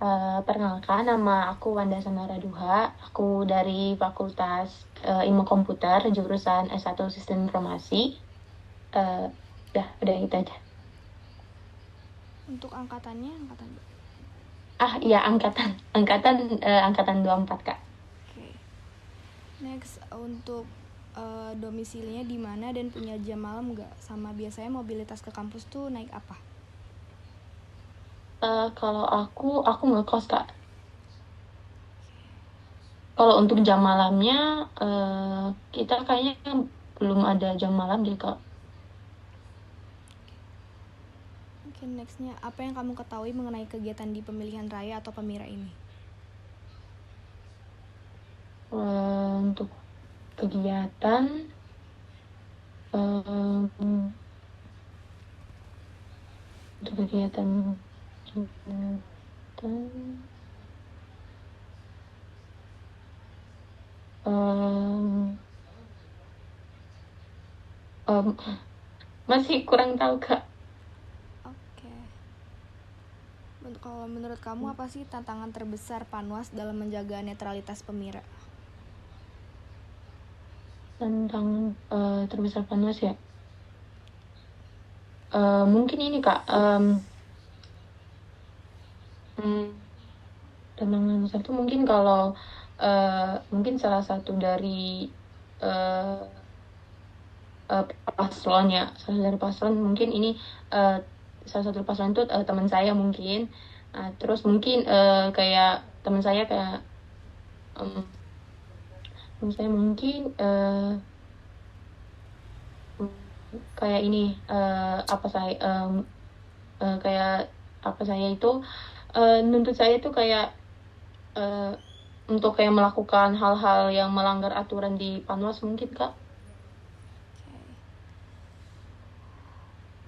Perkenalkan, nama aku Wanda Samara Duha. Aku dari Fakultas Ilmu Komputer, jurusan S1 Sistem Informasi. Udah itu aja. Untuk angkatannya, angkatan Iya, angkatan 24, Kak. Oke. Next, untuk domisilinya di mana dan punya jam malam nggak? Sama biasanya mobilitas ke kampus tuh naik apa? Kalau aku ngekos, Kak. Kalau untuk jam malamnya, kita kayaknya belum ada jam malam deh, Kak. Oke, nextnya, apa yang kamu ketahui mengenai kegiatan di pemilihan raya atau pemira ini? Untuk kegiatan, eh, untuk kegiatan em, em, masih kurang tahu, Kak. Oke. Kalau menurut kamu apa sih tantangan terbesar Panwas dalam menjaga netralitas pemira? Tentang terbesar panas ya. Mungkin ini, Kak. Hmm, Tantangan besar itu mungkin kalau mungkin salah satu dari eh, paslon ya, salah dari paslon mungkin ini eh, salah satu paslon itu teman saya mungkin. Terus mungkin kayak teman saya kayak em, teman saya mungkin kayak ini apa saya kayak apa saya itu nuntut saya itu kayak eh, untuk kayak melakukan hal-hal yang melanggar aturan di Panwas mungkin, Kak.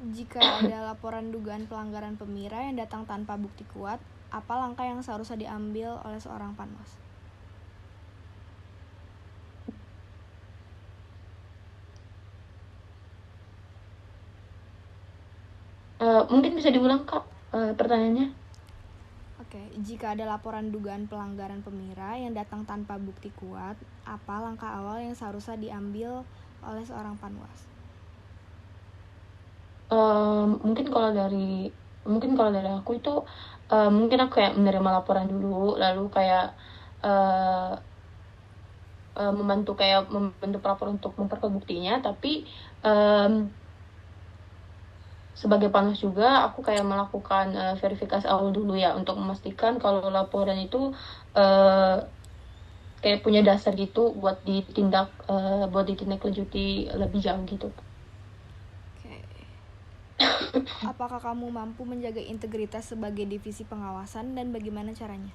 Jika ada laporan dugaan pelanggaran pemira yang datang tanpa bukti kuat, apa langkah yang seharusnya diambil oleh seorang Panwas? Mungkin bisa diulang, Kak, pertanyaannya. Oke, jika ada laporan dugaan pelanggaran pemira yang datang tanpa bukti kuat, apa langkah awal yang seharusnya diambil oleh seorang Panwas? Mungkin kalau dari aku itu mungkin aku kayak menerima laporan dulu, lalu kayak uh, membantu pelapor untuk memperkuat buktinya, tapi um, sebagai panas juga aku kayak melakukan verifikasi awal dulu ya untuk memastikan kalau laporan itu uh, kayak punya dasar gitu buat ditindaklanjuti lebih jauh gitu. Oke. Apakah kamu mampu menjaga integritas sebagai divisi pengawasan dan bagaimana caranya?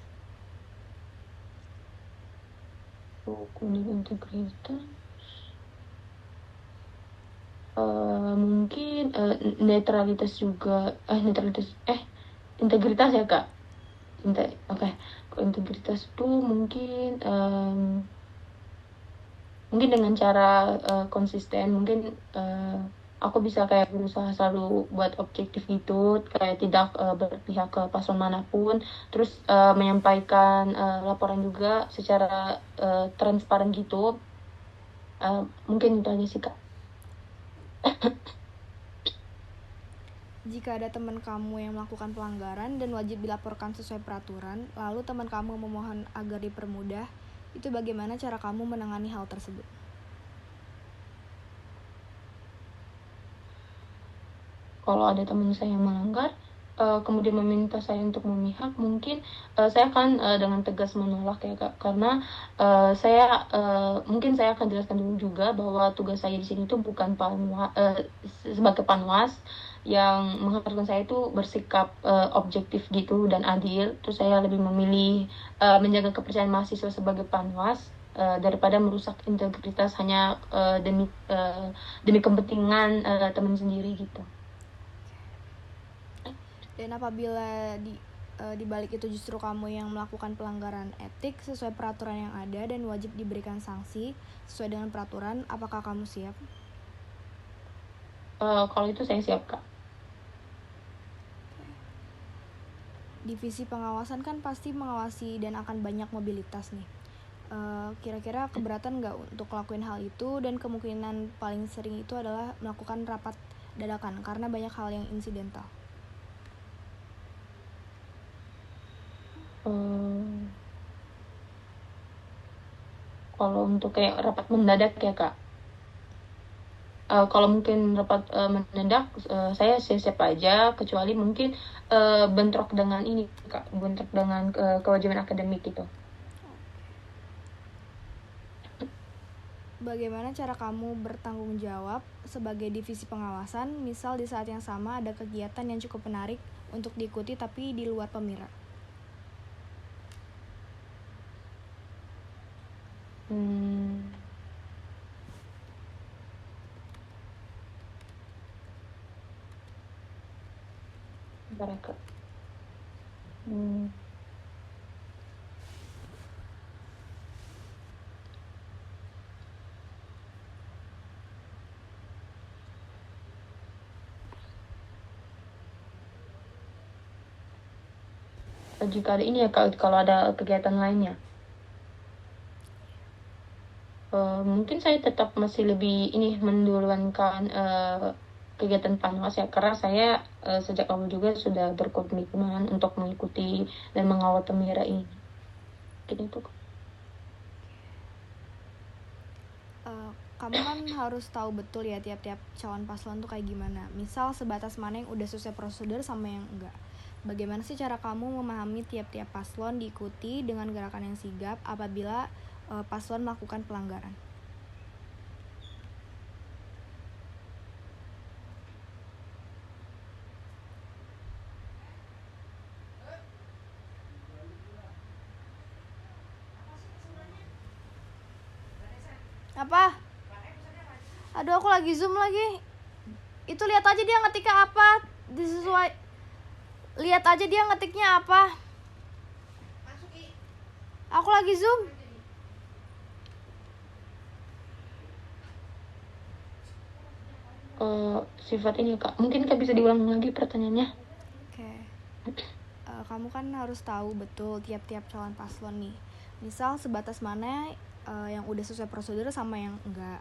Hukum dan integritas mungkin netralitas juga netralitas integritas ya, Kak. Oke. Kalau integritas tuh mungkin dengan cara konsisten, mungkin aku bisa kayak berusaha selalu buat objektif gitu, kayak tidak berpihak ke paslon manapun, terus menyampaikan laporan juga secara transparan gitu. Mungkin itu aja sih, Kak. Jika ada teman kamu yang melakukan pelanggaran dan wajib dilaporkan sesuai peraturan, lalu teman kamu memohon agar dipermudah, itu bagaimana cara kamu menangani hal tersebut? Kalau ada teman saya yang melanggar, kemudian meminta saya untuk memihak, mungkin saya akan dengan tegas menolak ya, Kak, karena mungkin saya akan jelaskan dulu juga bahwa tugas saya di sini itu bukan sebagai panwas yang mengharuskan saya itu bersikap objektif gitu dan adil. Terus saya lebih memilih menjaga kepercayaan mahasiswa sebagai panwas daripada merusak integritas hanya demi kepentingan teman sendiri gitu. Dan apabila di balik itu justru kamu yang melakukan pelanggaran etik sesuai peraturan yang ada dan wajib diberikan sanksi sesuai dengan peraturan, apakah kamu siap? Kalau itu saya siap, Kak. divisi pengawasan kan pasti mengawasi dan akan banyak mobilitas nih. Kira-kira keberatan nggak untuk lakuin hal itu, dan kemungkinan paling sering itu adalah melakukan rapat dadakan karena banyak hal yang insidental. Kalau untuk kayak rapat mendadak ya Kak, kalau mungkin rapat mendadak, saya siap-siap aja, kecuali mungkin bentrok dengan ini Kak, bentrok dengan kewajiban akademik gitu. Bagaimana cara kamu bertanggung jawab sebagai divisi pengawasan, misal di saat yang sama ada kegiatan yang cukup menarik untuk diikuti tapi di luar Pemira? Bentar ya, Kak. Jika ada ini ya Kak, kalau ada kegiatan lainnya, mungkin saya tetap masih lebih ini menduluankan kegiatan panwas ya, karena saya sejak awal juga sudah berkomitmen untuk mengikuti dan mengawal Pemira ini. Gitu. Kamu kan harus tahu betul ya tiap-tiap calon paslon tuh kayak gimana. Misal sebatas mana yang udah sesuai prosedur sama yang enggak. Bagaimana sih cara kamu memahami tiap-tiap paslon diikuti dengan gerakan yang sigap apabila paslon melakukan pelanggaran? Apa? Aduh, aku lagi zoom lagi. Itu lihat aja dia ngetiknya apa, disesuai. Lihat aja dia ngetiknya apa. Aku lagi zoom. Sifat ini Kak, mungkin Kak bisa diulang lagi pertanyaannya? Oke. Kamu kan harus tahu betul tiap-tiap calon paslon nih. Misal sebatas mana yang udah sesuai prosedur sama yang enggak.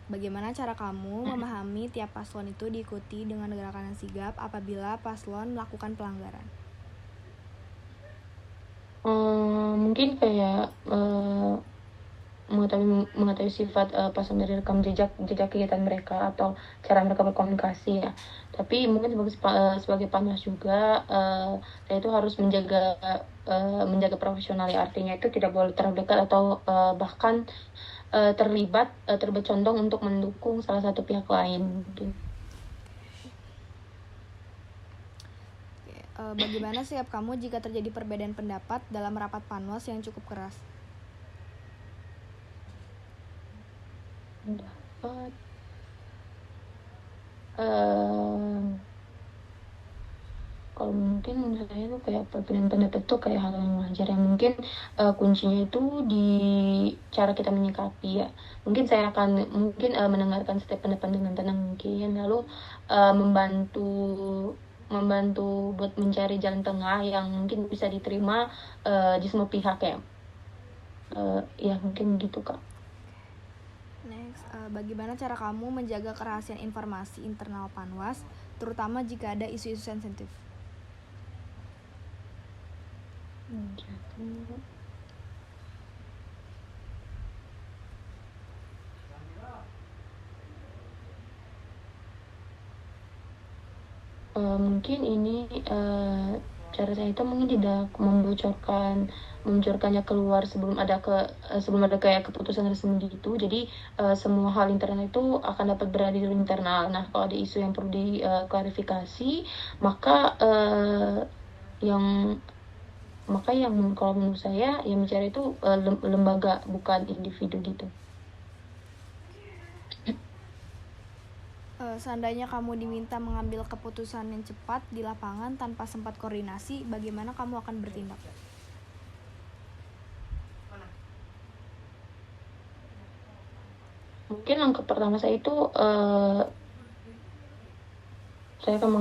Bagaimana cara kamu memahami tiap paslon itu diikuti dengan gerakan yang sigap apabila paslon melakukan pelanggaran? Mungkin kayak mengetahui sifat paslon dari rekam jejak kegiatan mereka atau cara mereka berkomunikasi ya. Tapi mungkin sebagai panwas juga, saya itu harus menjaga profesional, artinya itu tidak boleh terlalu dekat atau bahkan terlibat condong untuk mendukung salah satu pihak lain. Bagaimana sikap kamu jika terjadi perbedaan pendapat dalam rapat panwas yang cukup keras? Pendapat, kalau mungkin menurut saya itu kayak perbedaan pendapat tuh kayak hal yang wajar ya. Mungkin kuncinya itu di cara kita menyikapi ya. Mungkin saya akan mendengarkan setiap pendapat dengan tenang mungkin, lalu membantu buat mencari jalan tengah yang mungkin bisa diterima di semua pihak ya. Ya mungkin gitu Kak. Next, bagaimana cara kamu menjaga kerahasiaan informasi internal panwas, terutama jika ada isu-isu sensitif? Mungkin ini cara saya itu mungkin tidak membocorkannya keluar sebelum ada kayak keputusan resmi gitu. Jadi semua hal internal itu akan dapat berada di internal. Nah, kalau ada isu yang perlu diklarifikasi, maka yang kalau menurut saya yang bicara itu lembaga, bukan individu gitu. Seandainya kamu diminta mengambil keputusan yang cepat di lapangan tanpa sempat koordinasi, bagaimana kamu akan bertindak? Mungkin langkah pertama saya itu saya akan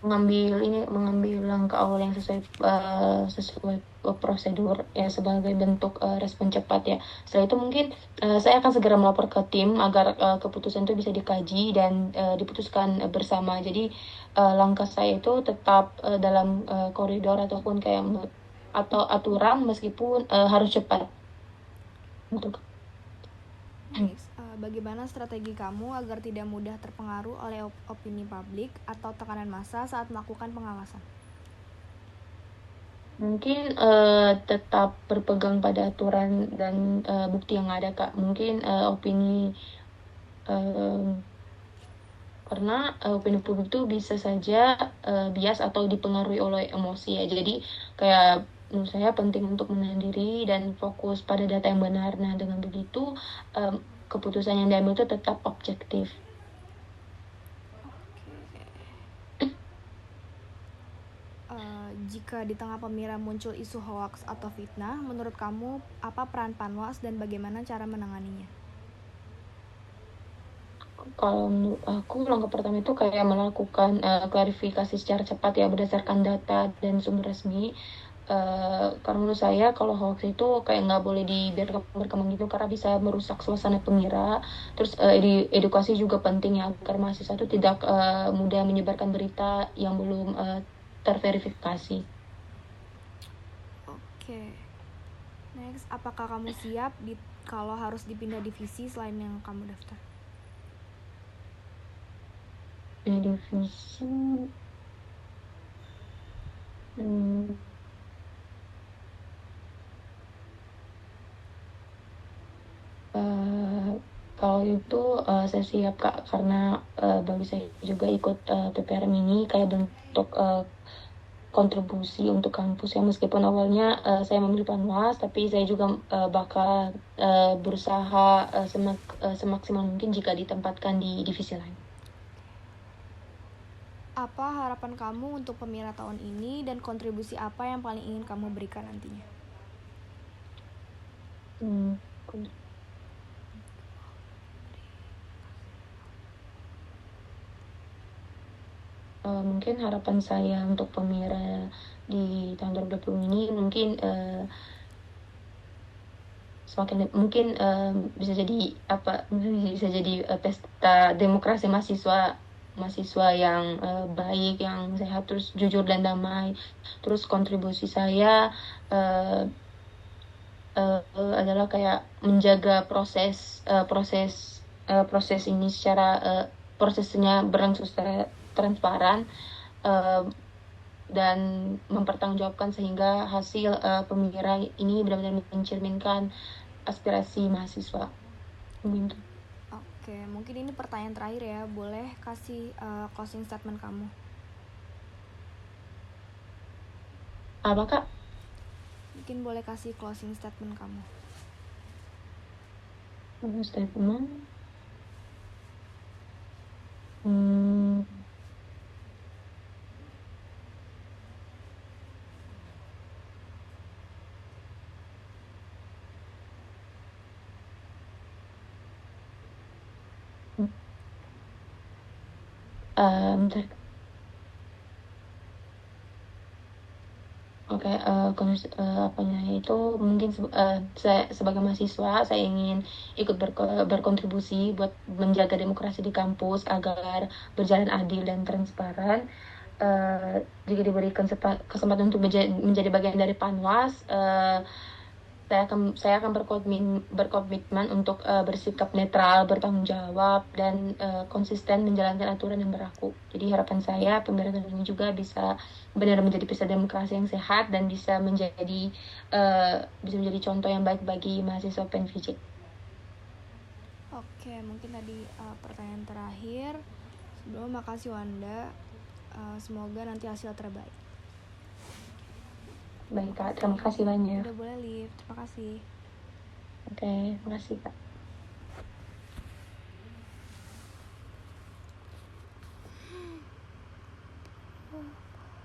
mengambil langkah awal yang sesuai prosedur ya, sebagai bentuk respon cepat ya. Setelah itu mungkin saya akan segera melapor ke tim agar keputusan itu bisa dikaji dan diputuskan bersama. Jadi langkah saya itu tetap dalam koridor ataupun kayak atau aturan, meskipun harus cepat. Untuk Next, bagaimana strategi kamu agar tidak mudah terpengaruh oleh opini publik atau tekanan massa saat melakukan pengawasan? Mungkin tetap berpegang pada aturan dan bukti yang ada, Kak. Mungkin opini karena opini publik itu bisa saja bias atau dipengaruhi oleh emosi ya. Jadi kayak menurut saya penting untuk menahan diri dan fokus pada data yang benar. Nah, dengan begitu keputusan yang diambil itu tetap objektif. Jika di tengah pemira muncul isu hoaks atau fitnah, menurut kamu apa peran Panwas dan bagaimana cara menanganinya? Kalau menurut aku, langkah pertama itu kayak melakukan klarifikasi secara cepat ya, berdasarkan data dan sumber resmi. Karena menurut saya kalau hoax itu kayak nggak boleh dibiarkan berkembang gitu, karena bisa merusak suasana pengira. Terus edukasi juga penting ya, agar mahasiswa itu tidak mudah menyebarkan berita yang belum terverifikasi. Oke. Next, apakah kamu siap kalau harus dipindah divisi selain yang kamu daftar? Divisi kalau itu saya siap, Kak, karena bagi saya juga ikut PPRM ini kayak bentuk kontribusi untuk kampus ya. Meskipun awalnya saya memilih Panwas, tapi saya juga bakal berusaha semaksimal mungkin jika ditempatkan di divisi lain. Apa harapan kamu untuk Pemira tahun ini dan kontribusi apa yang paling ingin kamu berikan nantinya? Mungkin harapan saya untuk Pemira di tahun 2020 ini mungkin semakin mungkin bisa jadi pesta demokrasi mahasiswa yang baik, yang sehat, terus jujur dan damai. Terus kontribusi saya adalah kayak menjaga proses ini secara prosesnya berlangsung secara transparan dan mempertanggungjawabkan sehingga hasil Pemira ini benar-benar mencerminkan aspirasi mahasiswa. Oke, mungkin ini pertanyaan terakhir ya. Boleh kasih closing statement kamu? Apa, Kak? Mungkin boleh kasih closing statement kamu. Statement. Oke, apanya itu mungkin saya sebagai mahasiswa, saya ingin ikut berkontribusi buat menjaga demokrasi di kampus agar berjalan adil dan transparan. Jika diberi kesempatan untuk menjadi bagian dari Panwas, saya akan berkomitmen untuk bersikap netral, bertanggung jawab, dan konsisten menjalankan aturan yang berlaku. Jadi harapan saya pemerintahan ini juga bisa benar menjadi pesta demokrasi yang sehat dan bisa menjadi contoh yang baik bagi mahasiswa PNVJ. Oke, mungkin tadi pertanyaan terakhir. Sebelum, makasih Wanda. Semoga nanti hasil terbaik. Baik, Kak, terima kasih banyak. Udah boleh live, terima kasih. Oke, terima kasih, Kak.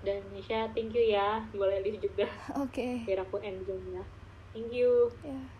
Dan Nisha, thank you ya, boleh live juga. Oke. Biar aku end zoom ya. Thank you. Yeah.